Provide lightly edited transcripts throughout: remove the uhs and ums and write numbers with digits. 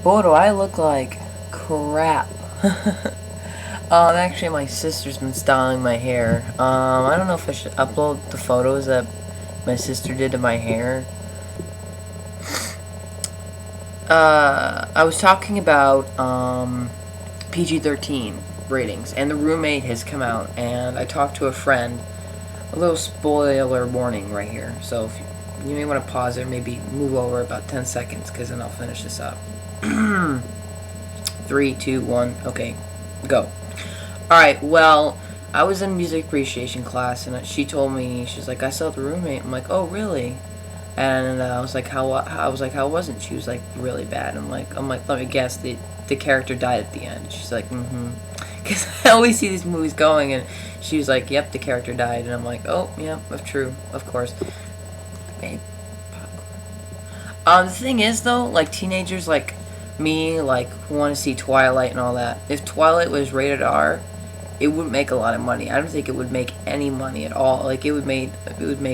What do I look like? Crap. Actually, my sister's been styling my hair. I don't know if I should upload the photos that my sister did to my hair. I was talking about, PG-13 ratings, and The Roommate has come out, and I talked to a friend. A little spoiler warning right here, so if you may want to pause it, maybe move over about 10 seconds, because then I'll finish this up. 3, 2, 1, okay, go. Alright, well, I was in music appreciation class, and she told me, she's like, I saw The Roommate. I'm like, oh, really? And I was like, how was it? She was like, really bad. I'm like, let me guess, the character died at the end. She's like, because I always see these movies going, and she was like, yep, the character died. And I'm like, oh, yeah, that's true, of course. Okay, popcorn. The thing is, though, like, teenagers like me, like, who want to see Twilight and all that, if Twilight was rated R, it wouldn't make a lot of money. I don't think it would make any money at all. Like, it would make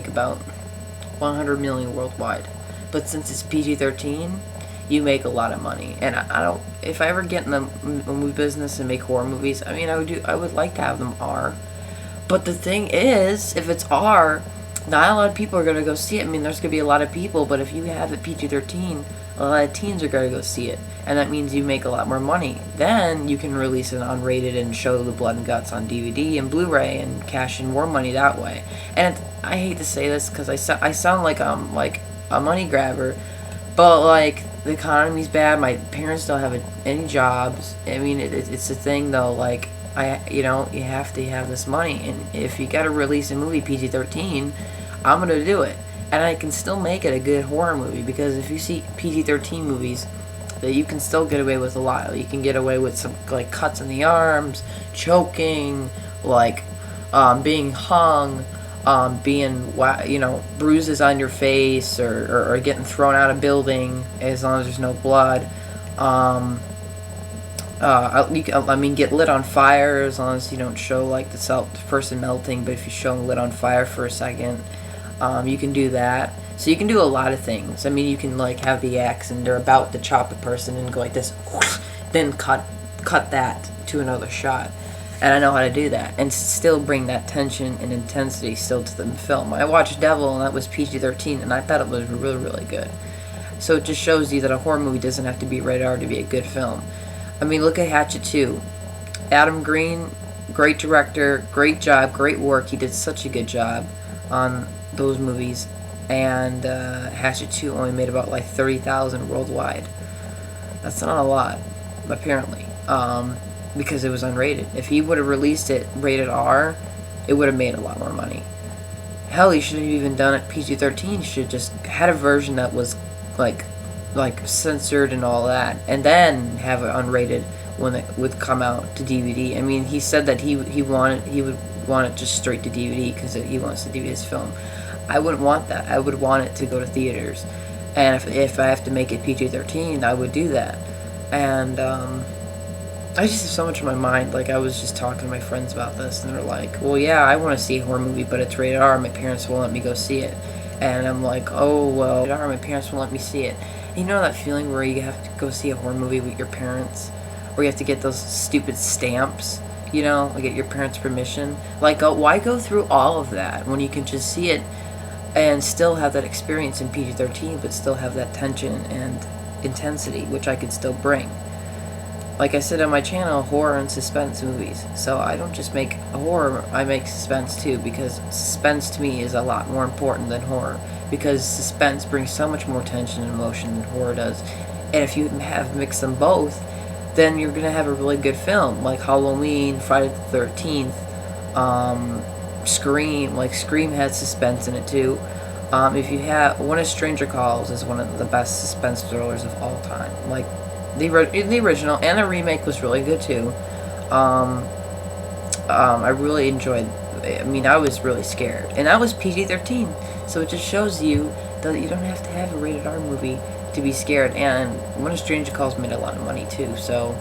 about 100 million worldwide. But since it's PG-13, you make a lot of money. And I don't, if I ever get in the movie business and make horror movies, I mean, I would like to have them R. But the thing is, if it's R, not a lot of people are going to go see it. I mean, there's going to be a lot of people, but if you have it PG-13, a lot of teens are going to go see it. And that means you make a lot more money. Then you can release it unrated and show the blood and guts on DVD and Blu-ray and cash in more money that way. And I hate to say this because I sound like I'm like a money grabber, but like the economy's bad. My parents don't have any jobs. I mean, it's a thing though. Like you have to have this money, and if you got to release a movie PG-13, I'm gonna do it. And I can still make it a good horror movie, because if you see PG-13 movies, that you can still get away with a lot. You can get away with some like cuts in the arms, choking, like being hung, being bruises on your face, or getting thrown out of a building as long as there's no blood. Get lit on fire as long as you don't show like the person melting, but if you show them lit on fire for a second. You can do that. So you can do a lot of things. I mean, you can like have the axe and they're about to chop a person and go like this, then cut that to another shot. And I know how to do that and still bring that tension and intensity still to the film. I watched Devil, and that was PG-13, and I thought it was really, really good. So it just shows you that a horror movie doesn't have to be rated R to be a good film. I mean, look at Hatchet 2. Adam Green, great director, great job, great work. He did such a good job on those movies, and Hatchet 2 only made about like 30,000 worldwide. That's not a lot, apparently, because it was unrated. If he would have released it rated R, it would have made a lot more money. Hell, he should have even done it PG-13. He should have just had a version that was like censored and all that, and then have it unrated when it would come out to DVD. I mean, he said that he would want it just straight to DVD because he wants to do his film. I wouldn't want that. I would want it to go to theaters, and if I have to make it PG-13, I would do that. And I just have so much in my mind. Like, I was just talking to my friends about this, and they're like, well, yeah, I want to see a horror movie, but it's rated R. My parents won't let me go see it. And I'm like, oh, well, rated R, my parents won't let me see it. And you know that feeling where you have to go see a horror movie with your parents, where you have to get those stupid stamps, like get your parents' permission? Like, why go through all of that when you can just see it and still have that experience in PG-13, but still have that tension and intensity, which I could still bring? Like I said on my channel, horror and suspense movies. So I don't just make horror, I make suspense too, because suspense to me is a lot more important than horror, because suspense brings so much more tension and emotion than horror does. And if you have mixed them both, then you're going to have a really good film, like Halloween, Friday the 13th, Scream. Like, Scream had suspense in it too. If you have When a Stranger Calls is one of the best suspense thrillers of all time. Like, the original, and the remake was really good too. I really enjoyed. I mean, I was really scared, and that was PG-13. So it just shows you that you don't have to have a rated R movie to be scared. And When a Stranger Calls made a lot of money too. So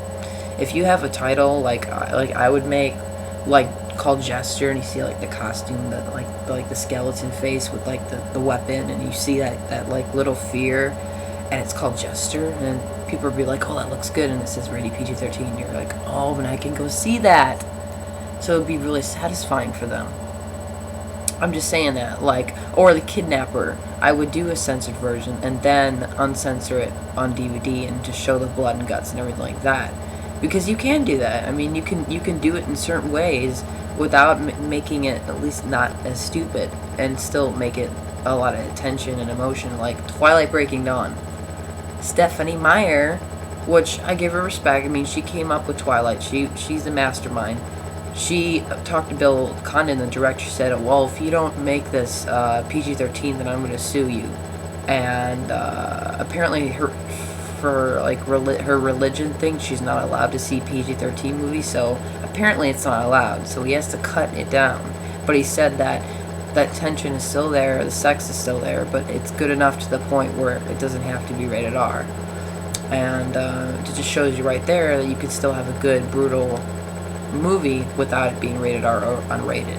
if you have a title like I would make, like, called Gesture, and you see like the costume, that like the skeleton face with like the weapon, and you see that like little fear, and it's called Jester, and people will be like, oh, that looks good, and it says rated PG-13, and you're like, oh, and I can go see that. So it would be really satisfying for them. I'm just saying that, like, or The Kidnapper, I would do a censored version and then uncensor it on DVD and just show the blood and guts and everything like that, because you can do that. I mean, you can do it in certain ways without making it at least not as stupid, and still make it a lot of attention and emotion, like Twilight Breaking Dawn. Stephanie Meyer, which I give her respect. I mean, she came up with Twilight. She's the mastermind. She talked to Bill Condon, the director. She said, well, if you don't make this PG-13, then I'm going to sue you. And apparently for like her religion thing, she's not allowed to see PG-13 movies, so apparently it's not allowed. So he has to cut it down. But he said that tension is still there, the sex is still there, but it's good enough to the point where it doesn't have to be rated R. And it just shows you right there that you can still have a good, brutal movie without it being rated R or unrated.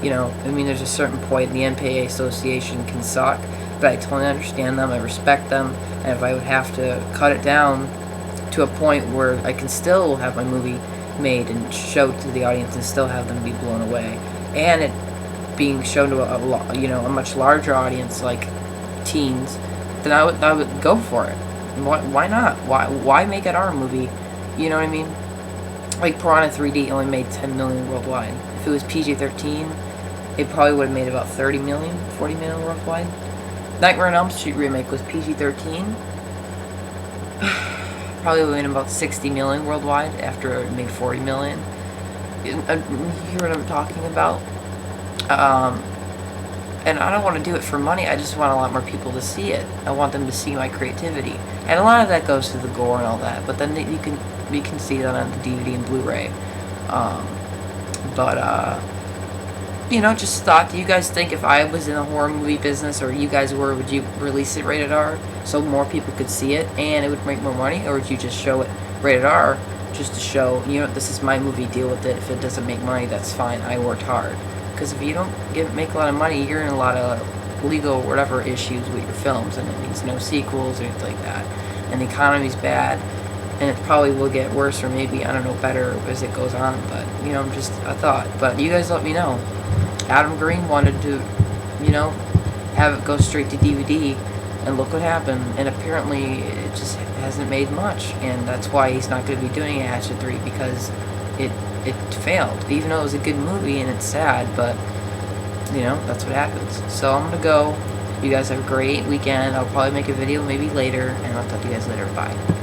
You know, I mean, there's a certain point, the MPAA association can suck, but I totally understand them, I respect them, and if I would have to cut it down to a point where I can still have my movie made and show to the audience and still have them be blown away, and it being shown to a much larger audience like teens, then I would go for it. Why not? Why make it our movie? You know what I mean? Like Piranha 3D only made 10 million worldwide. If it was PG-13, it probably would have made about 30 million, 40 million worldwide. Nightmare on Elm Street remake was PG-13. Probably would have made about 60 million worldwide after it made 40 million. You hear what I'm talking about? And I don't want to do it for money. I just want a lot more people to see it. I want them to see my creativity, and a lot of that goes to the gore and all that. But then you can see that on the DVD and Blu-ray. Just thought. Do you guys think if I was in the horror movie business, or you guys were, would you release it rated R so more people could see it and it would make more money, or would you just show it rated R just to show, this is my movie, deal with it. If it doesn't make money, that's fine. I worked hard. Because if you don't make a lot of money, you're in a lot of legal whatever issues with your films, and it means no sequels or anything like that. And the economy's bad, and it probably will get worse, or maybe, I don't know, better as it goes on. But, just a thought. But you guys let me know. Adam Green wanted to, have it go straight to DVD, and look what happened. And apparently it just hasn't made much, and that's why he's not going to be doing Hatchet 3, because it failed, even though it was a good movie, and it's sad, but that's what happens. So I'm gonna go. You guys have a great weekend. I'll probably make a video maybe later, and I'll talk to you guys later. Bye.